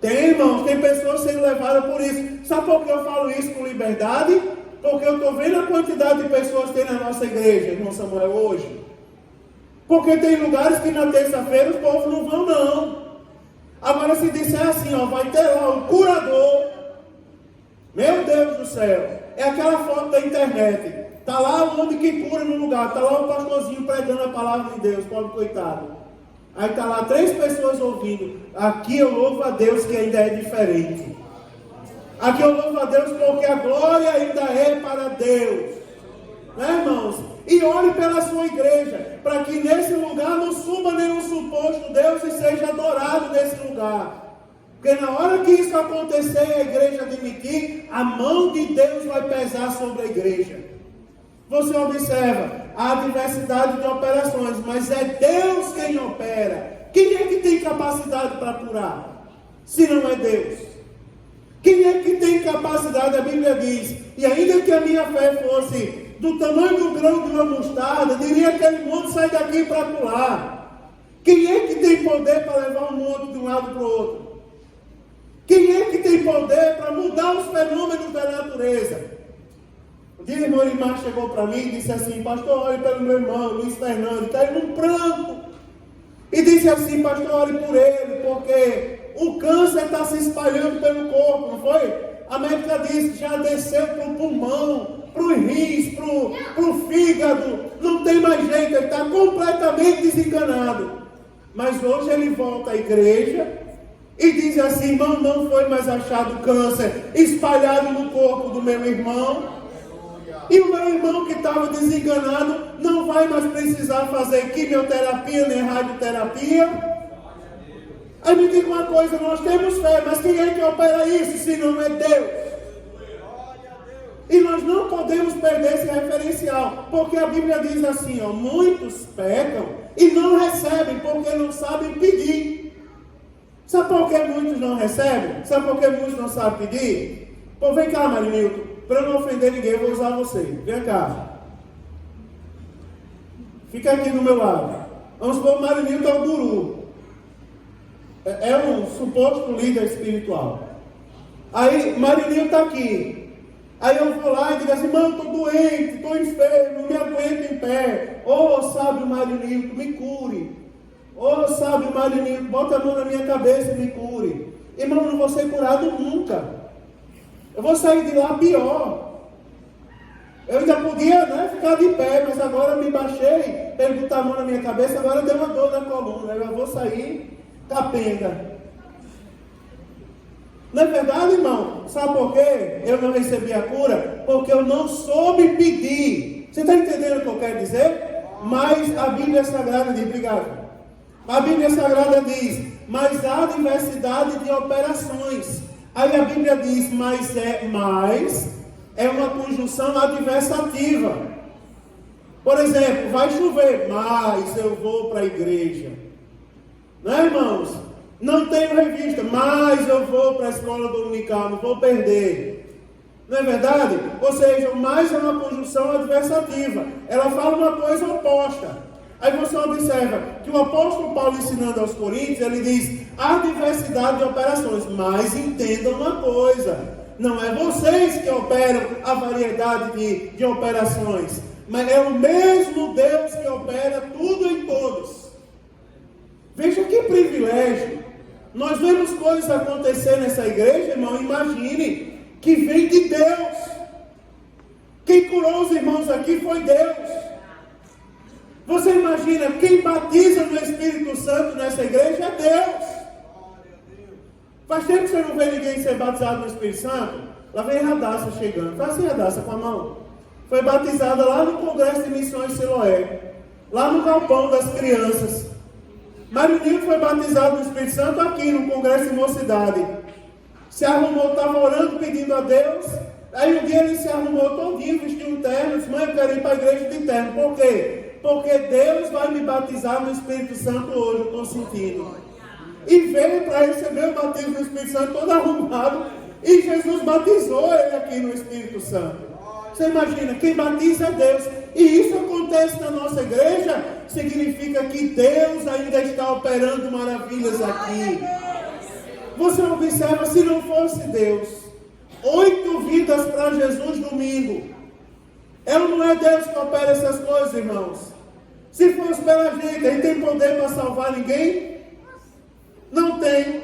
Tem, irmãos, tem pessoas sendo levadas por isso. Sabe por que eu falo isso com liberdade? Porque eu estou vendo a quantidade de pessoas que tem na nossa igreja, irmão Samuel, hoje. Porque tem lugares que na terça-feira os povos não vão, não. Agora, se disser assim, ó, vai ter lá o curador. Meu Deus do céu. É aquela foto da internet. Está lá o homem que cura no lugar. Está lá o pastorzinho pregando a palavra de Deus. Pobre coitado. Aí está lá 3 pessoas ouvindo. Aqui eu louvo a Deus que ainda é diferente. Aqui eu louvo a Deus porque a glória ainda é para Deus. Né, irmãos? E ore pela sua igreja. Para que nesse lugar não suba nenhum suposto Deus e seja adorado nesse lugar. Porque na hora que isso acontecer e a igreja admitir, a mão de Deus vai pesar sobre a igreja. Você observa, há diversidade de operações, mas é Deus quem opera. Quem é que tem capacidade para curar? Se não é Deus. Quem é que tem capacidade? A Bíblia diz: e ainda que a minha fé fosse do tamanho do grão de uma mostarda, diria que aquele monte sai daqui para pular. Quem é que tem poder para levar um monte de um lado para o outro? Quem é que tem poder para mudar os fenômenos da natureza? Um dia o irmão Limar chegou para mim e disse assim: pastor, olhe pelo meu irmão Luiz Fernando, caiu num pranto. E disse assim: pastor, olhe por ele, porque o câncer está se espalhando pelo corpo, não foi? A médica disse que já desceu para o pulmão, para os rins, para o fígado, não tem mais jeito, ele está completamente desenganado. Mas hoje ele volta à igreja e diz assim: irmão, não foi mais achado câncer espalhado no corpo do meu irmão. E o meu irmão que estava desenganado não vai mais precisar fazer quimioterapia nem radioterapia. Aí me diga uma coisa, nós temos fé, mas quem é que opera isso se não é Deus? E nós não podemos perder esse referencial, porque a Bíblia diz assim, ó, muitos pecam e não recebem porque não sabem pedir. Sabe por que muitos não recebem? Sabe por que muitos não sabem pedir? Pô, vem cá, Marinilton, para não ofender ninguém, eu vou usar você. Vem cá. Fica aqui do meu lado. Vamos supor que o Marinilton é o guru. É um suposto líder espiritual. Aí, Marinilton está aqui. Aí eu vou lá e digo assim, mano, estou doente, estou enfermo, não me aguento em pé. Ô, sábio Marinilton, me cure. Ô, sábio Marinilton, bota a mão na minha cabeça e me cure. Irmão, eu não vou ser curado nunca. Eu vou sair de lá pior. Eu ainda podia, né, ficar de pé, mas agora eu me baixei, ele botar a mão na minha cabeça, agora deu uma dor na coluna. Eu vou sair capenga. Não é verdade, irmão? Sabe por quê? Eu não recebi a cura? Porque eu não soube pedir. Você está entendendo o que eu quero dizer? Mas a Bíblia Sagrada diz, obrigado. A Bíblia Sagrada diz, mas há diversidade de operações. Aí a Bíblia diz, mas é uma conjunção adversativa. Por exemplo, vai chover, mas eu vou para a igreja. Né, irmãos? Não tenho revista, mas eu vou para a escola dominical, não vou perder. Não é verdade? Ou seja, o mais é uma conjunção adversativa. Ela fala uma coisa oposta. Aí você observa que o apóstolo Paulo, ensinando aos Coríntios, ele diz, há diversidade de operações, mas entendam uma coisa, não é vocês que operam a variedade de operações, mas é o mesmo Deus que opera tudo em todos. Veja que privilégio. Nós vemos coisas acontecer nessa igreja, irmão, imagine que vem de Deus. Quem curou os irmãos aqui foi Deus. Você imagina, quem batiza no Espírito Santo nessa igreja é Deus. Faz tempo que você não vê ninguém ser batizado no Espírito Santo? Lá vem Radassa chegando. Faz assim, Radassa, com a mão. Foi batizada lá no Congresso de Missões Siloé, lá no galpão das crianças. Marinilton foi batizado no Espírito Santo aqui no Congresso de Mocidade. Se arrumou, estava orando, pedindo a Deus. Aí um dia ele se arrumou todinho, vestiu um terno, disse, mãe, eu quero ir para a igreja de terno. Por quê? Porque Deus vai me batizar no Espírito Santo hoje, eu estou sentindo. E veio para receber o batismo do Espírito Santo todo arrumado. E Jesus batizou ele aqui no Espírito Santo. Você imagina, quem batiza é Deus. E isso acontece na nossa igreja, significa que Deus ainda está operando maravilhas aqui. Você observa, se não fosse Deus, 8 vidas para Jesus domingo. Ela não é Deus que opera essas coisas, irmãos. Se fosse pela gente, ele tem poder para salvar ninguém? Não tem.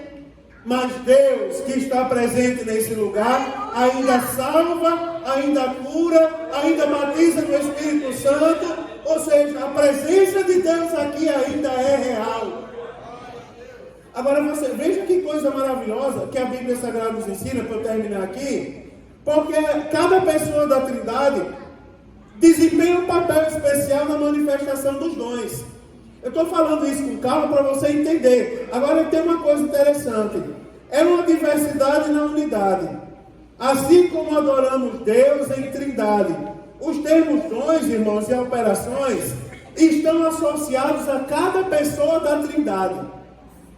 Mas Deus que está presente nesse lugar, ainda salva, ainda cura, ainda batiza no Espírito Santo. Ou seja, a presença de Deus aqui ainda é real. Agora você veja que coisa maravilhosa que a Bíblia Sagrada nos ensina, para eu terminar aqui. Porque cada pessoa da Trindade desempenha um papel especial na manifestação dos dons. Eu estou falando isso com calma para você entender. Agora tem uma coisa interessante. É uma diversidade na unidade. Assim como adoramos Deus em Trindade. Os termos dons, irmãos, e operações estão associados a cada pessoa da Trindade.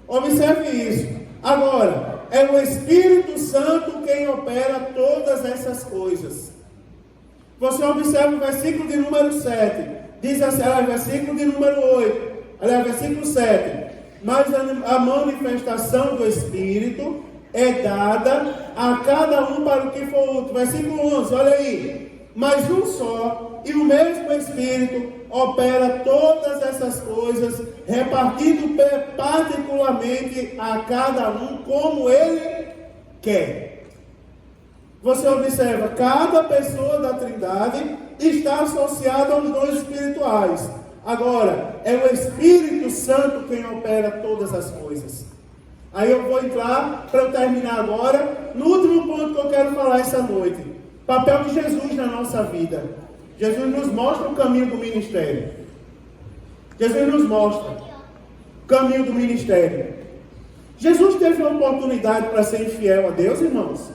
Observe isso. Agora, é o Espírito Santo quem opera todas essas coisas. Você observa o versículo de número 7. Diz assim, versículo de número 8. Aliás, versículo 7. Mas a manifestação do Espírito é dada a cada um para o que for útil. Versículo 11, olha aí. Mas um só e o mesmo Espírito opera todas essas coisas, repartindo particularmente a cada um como Ele quer. Você observa, cada pessoa da Trindade está associada aos dons espirituais. Agora, é o Espírito Santo quem opera todas as coisas. Aí eu vou entrar, para eu terminar agora, no último ponto que eu quero falar essa noite. Papel de Jesus na nossa vida. Jesus nos mostra o caminho do ministério. Jesus nos mostra o caminho do ministério. Jesus teve uma oportunidade para ser infiel a Deus, irmãos?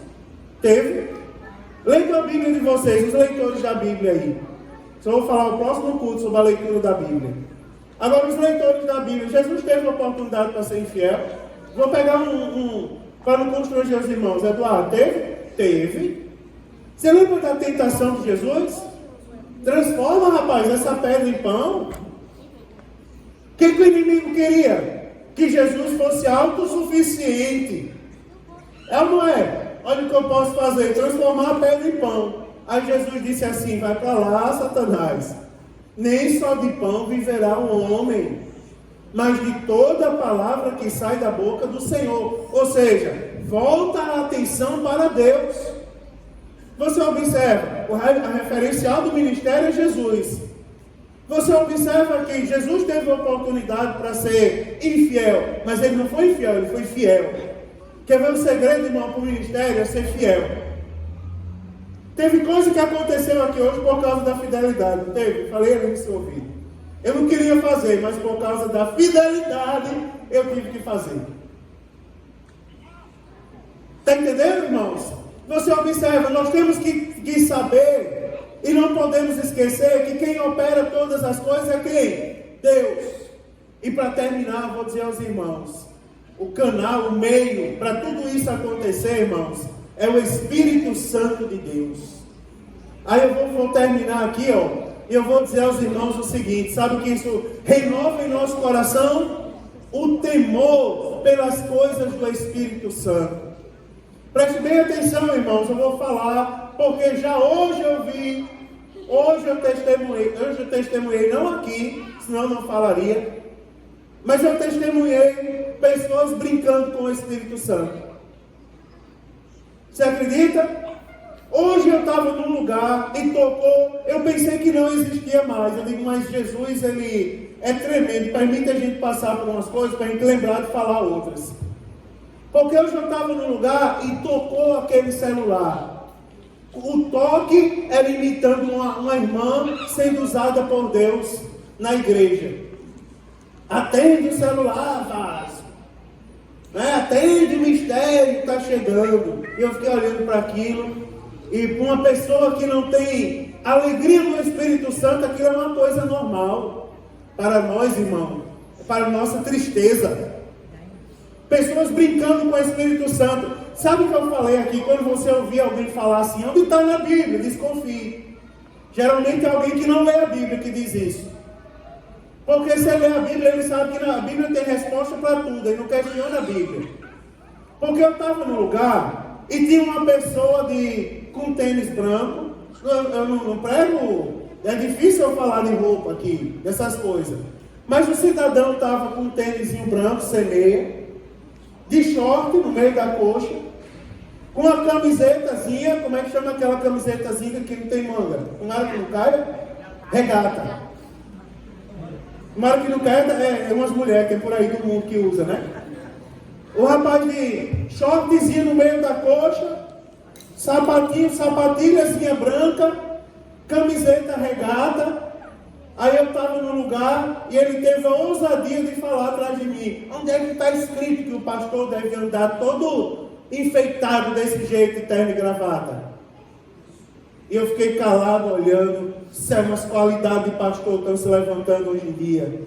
Teve. Leiam a Bíblia de vocês, os leitores da Bíblia aí. Só vou falar o próximo culto sobre a leitura da Bíblia. Agora, os leitores da Bíblia, Jesus teve uma oportunidade para ser infiel? Vou pegar para não constranger os irmãos. Eduardo, teve? Teve. Você lembra da tentação de Jesus? Transforma, rapaz, essa pedra em pão. O que o inimigo queria? Que Jesus fosse autossuficiente. É ou não é? Olha o que eu posso fazer, transformar a pedra em pão. Aí Jesus disse assim, vai para lá, Satanás. Nem só de pão viverá o homem, mas de toda a palavra que sai da boca do Senhor. Ou seja, volta a atenção para Deus. Você observa, a referencial do ministério é Jesus. Você observa que Jesus teve a oportunidade para ser infiel, mas ele não foi infiel, ele foi fiel. Quer ver o segredo, irmão, para o ministério? É ser fiel. Teve coisa que aconteceu aqui hoje por causa da fidelidade, não teve? Falei ali no seu ouvido. Eu não queria fazer, mas por causa da fidelidade, eu tive que fazer. Está entendendo, irmãos? Você observa, nós temos que saber e não podemos esquecer que quem opera todas as coisas é quem? Deus. E para terminar, vou dizer aos irmãos, o canal, o meio para tudo isso acontecer, irmãos, é o Espírito Santo de Deus. Aí eu vou terminar aqui, e eu vou dizer aos irmãos o seguinte, sabe que isso renova em nosso coração? O temor pelas coisas do Espírito Santo. Preste bem atenção, irmãos, eu vou falar, porque já hoje eu vi, hoje eu testemunhei, não aqui, senão eu não falaria, mas eu testemunhei pessoas brincando com o Espírito Santo. Você acredita? Hoje eu estava num lugar e tocou, eu pensei que não existia mais. Eu digo, mas Jesus, ele é tremendo, permite a gente passar por umas coisas para a gente lembrar de falar outras. Porque hoje eu estava num lugar e tocou aquele celular. O toque era imitando uma irmã sendo usada por Deus na igreja. Atende o celular, Vasco. Atende o mistério, está chegando. E eu fiquei olhando para aquilo. E para uma pessoa que não tem alegria no Espírito Santo, aquilo é uma coisa normal. Para nós, irmão, para a nossa tristeza. Pessoas brincando com o Espírito Santo. Sabe o que eu falei aqui? Quando você ouvir alguém falar assim, onde está na Bíblia? Desconfie. Geralmente é alguém que não lê a Bíblia que diz isso. Porque se ele lê a Bíblia, ele sabe que a Bíblia tem resposta para tudo. Ele não questiona a Bíblia. Porque eu estava num lugar e tinha uma pessoa com tênis branco. Eu não prego. É difícil eu falar de roupa aqui, dessas coisas. Mas o cidadão estava com um tênisinho branco, sem meia, de short no meio da coxa, com uma camisetazinha, como é que chama aquela camisetazinha que não tem manga? Tomara que não caia? Regata. Tomara que não caia, é umas mulheres que é por aí do mundo que usa, né? O rapaz de shortzinho no meio da coxa, sapatilhazinha branca, camiseta regata. Aí eu estava no lugar e ele teve a ousadia de falar atrás de mim. Onde é que está escrito que o pastor deve andar todo enfeitado desse jeito, de terno e gravata? E eu fiquei calado olhando. Se é umas qualidades de pastor que estão se levantando hoje em dia.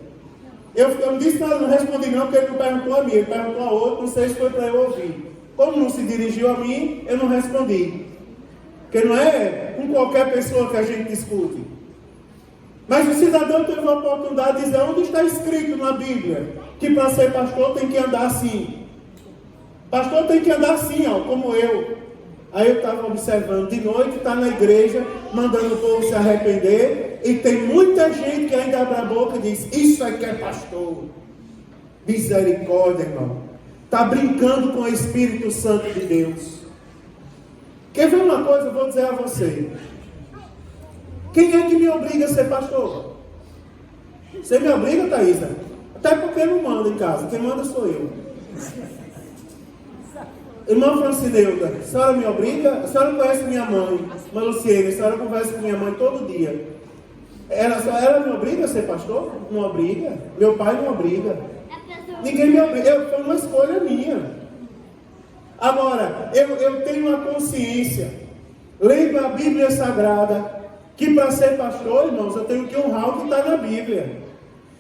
Eu não disse nada, não respondi não, porque ele não perguntou a mim, ele perguntou a outro, não sei se foi para eu ouvir. Como não se dirigiu a mim, eu não respondi. Porque não é com qualquer pessoa que a gente discute. Mas o cidadão teve a oportunidade de dizer onde está escrito na Bíblia que para ser pastor tem que andar assim. Pastor tem que andar assim, como eu. Aí eu estava observando, de noite está na igreja, mandando o povo se arrepender, e tem muita gente que ainda abre a boca e diz, isso é que é pastor. Misericórdia, irmão. Está brincando com o Espírito Santo de Deus. Quer ver uma coisa? Eu vou dizer a você. Quem é que me obriga a ser pastor? Você me obriga, Thaisa? Até porque eu não mando em casa, quem manda sou eu. Irmã Francineuda, a senhora me obriga? A senhora conhece minha mãe, irmã Luciene, a senhora conversa com minha mãe todo dia. Ela me obriga a ser pastor? Não obriga. Meu pai não obriga. Ninguém me obriga. Foi uma escolha minha. Agora, eu tenho uma consciência, lendo a Bíblia Sagrada, que para ser pastor, irmãos, eu tenho que honrar o que está na Bíblia.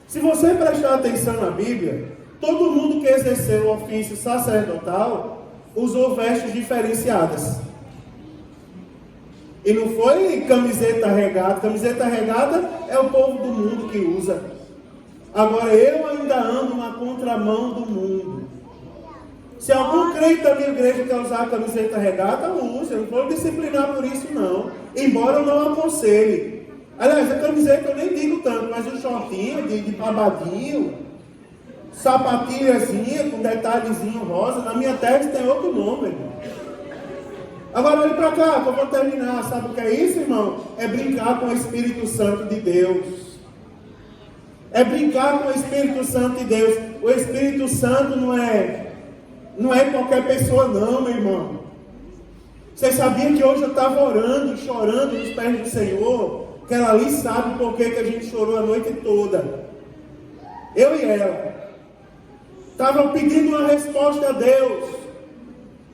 Se você prestar atenção na Bíblia, todo mundo que exerceu o ofício sacerdotal usou vestes diferenciadas. E não foi camiseta regada. Camiseta regada é o povo do mundo que usa. Agora eu ainda ando na contramão do mundo. Se algum crente da minha igreja quer usar a camiseta regata, use. Eu não vou disciplinar por isso não. Embora eu não aconselhe. Aliás, a camiseta eu nem digo tanto, mas o shortinho de babadinho, sapatilhazinha com detalhezinho rosa, na minha terra tem outro nome, irmão. Agora olhe para cá, que eu vou terminar. Sabe o que é isso, irmão? É brincar com o Espírito Santo de Deus. É brincar com o Espírito Santo de Deus. O Espírito Santo não é qualquer pessoa não, meu irmão. Você sabia que hoje eu estava orando, chorando nos pés do Senhor? Que ela ali sabe por que a gente chorou a noite toda. Eu e ela. Estava pedindo uma resposta a Deus.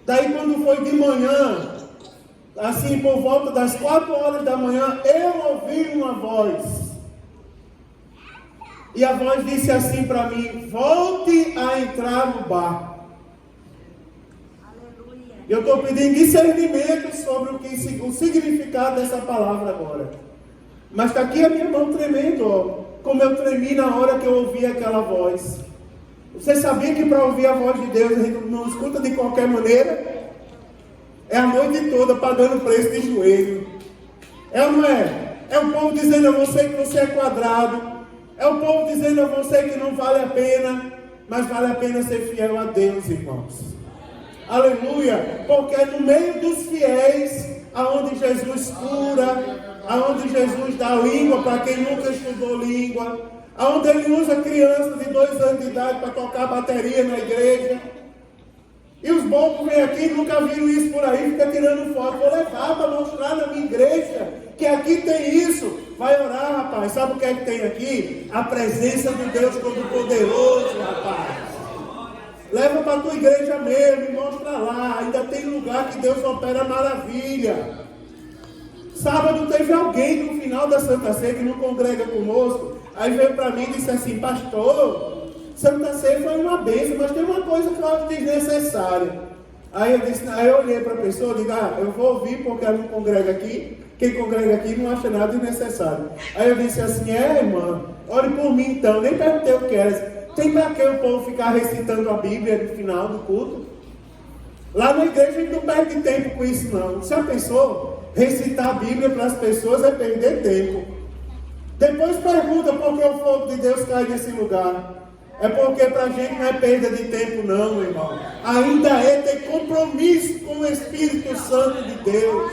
Daí quando foi de manhã, assim por volta das 4 horas da manhã, eu ouvi uma voz. E a voz disse assim para mim: volte a entrar no barco. Eu estou pedindo discernimento sobre o significado dessa palavra agora. Mas está aqui a minha mão tremendo, ó, como eu tremi na hora que eu ouvi aquela voz. Você sabia que para ouvir a voz de Deus a gente não escuta de qualquer maneira? É a noite toda pagando preço de joelho. É ou não é? É o povo dizendo a você que você é quadrado. É o povo dizendo a você que não vale a pena. Mas vale a pena ser fiel a Deus, irmãos. Aleluia! Porque é no meio dos fiéis, aonde Jesus cura, aonde Jesus dá língua para quem nunca estudou língua, aonde ele usa crianças de 2 anos de idade para tocar bateria na igreja. E os bobos vêm aqui, nunca viram isso por aí, fica tirando foto. Vou levar para mostrar na minha igreja que aqui tem isso. Vai orar, rapaz. Sabe o que é que tem aqui? A presença de Deus Todo-Poderoso, rapaz. Leva para a tua igreja mesmo e mostra lá. Ainda tem lugar que Deus opera maravilha. Sábado teve alguém no final da Santa Ceia que não congrega conosco. Aí veio para mim e disse assim: pastor, Santa Ceia foi uma bênção, mas tem uma coisa que eu acho desnecessária. Aí eu olhei para a pessoa e digo: eu vou ouvir porque ela não congrega aqui. Quem congrega aqui não acha nada desnecessário. Aí eu disse assim: irmã, ore por mim então. Nem perguntei o que era. Tem para que o povo ficar recitando a Bíblia no final do culto? Lá na igreja a gente não perde tempo com isso não. Se a pessoa recitar a Bíblia para as pessoas é perder tempo. Depois pergunta por que o fogo de Deus cai nesse lugar. É porque para a gente não é perda de tempo não, meu irmão. Ainda é ter compromisso com o Espírito Santo de Deus.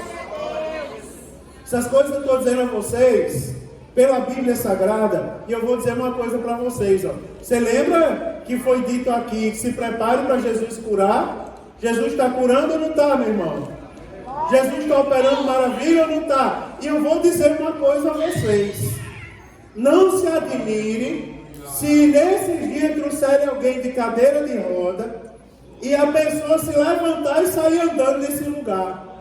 Essas coisas que eu estou dizendo a vocês, pela Bíblia Sagrada, e eu vou dizer uma coisa para vocês, ó. Você lembra que foi dito aqui, que se prepare para Jesus curar? Jesus está curando ou não está, meu irmão? Jesus está operando maravilha ou não está? E eu vou dizer uma coisa a vocês. Não se admire se nesses dias trouxerem alguém de cadeira de roda e a pessoa se levantar e sair andando nesse lugar.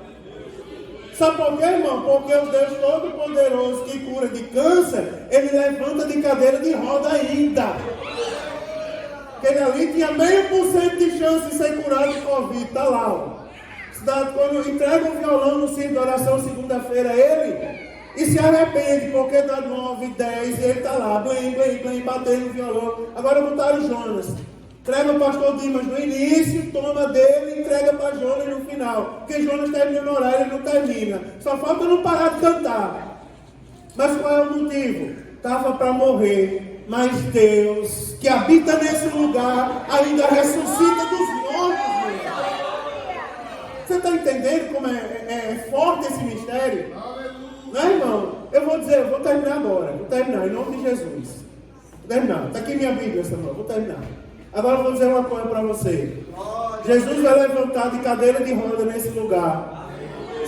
Sabe por quê, irmão? Porque o Deus Todo-Poderoso que cura de câncer, ele levanta de cadeira de roda ainda. Aquele ali tinha 0,5% de chance de ser curado de Covid. Está lá, ó. Quando entrega o violão no centro de oração segunda-feira a ele, e se arrepende porque dá 9, 10, e ele está lá, bem, batendo no violão. Agora botaram o Jonas. Entrega o pastor Dimas no início, toma dele e entrega para Jonas no final. Porque Jonas termina no horário, ele não termina. Só falta não parar de cantar. Mas qual é o motivo? Estava para morrer. Mas Deus, que habita nesse lugar, ainda ressuscita dos mortos. Você está entendendo como é forte esse mistério? Não é, irmão? Eu vou dizer, eu vou terminar agora. Vou terminar, em nome de Jesus. Vou terminar. Está aqui minha Bíblia, Samuel. Vou terminar. Agora eu vou dizer uma coisa para você. Jesus vai levantar de cadeira de roda nesse lugar.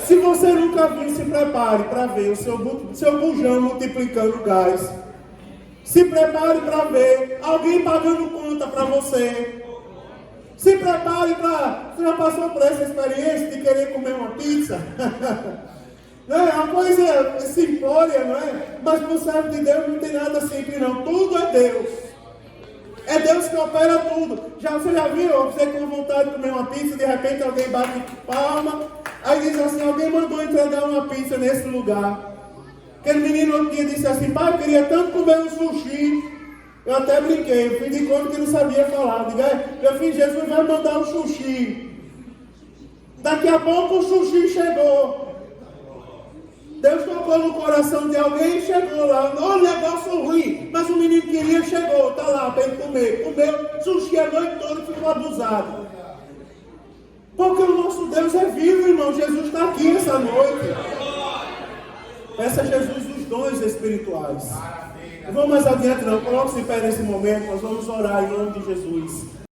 Se você nunca viu, se prepare para ver o seu bujão multiplicando gás. Se prepare para ver alguém pagando conta para você. Se prepare para... Você já passou por essa experiência de querer comer uma pizza? Não é uma coisa simplória, não é? Mas para o servo de Deus não tem nada simples, não. Tudo é Deus. É Deus que opera tudo. Você já viu? Você com vontade de comer uma pizza, de repente alguém bate palma, aí diz assim, alguém mandou entregar uma pizza nesse lugar. Aquele menino outro dia disse assim, pai, eu queria tanto comer um sushi. Eu até brinquei, eu fiz de conta que não sabia falar. Eu fiz, Jesus vai mandar um sushi. Daqui a pouco o sushi chegou. Deus tocou no coração de alguém e chegou lá. Olha o negócio ruim, mas o menino queria, chegou, está lá para ele comer. Comeu sushi a noite toda e ficou abusado. Porque o nosso Deus é vivo, irmão. Jesus está aqui essa noite. Peça a Jesus os dons espirituais. Não vamos mais adiante não. Coloque-se em pé nesse momento. Nós vamos orar em nome de Jesus.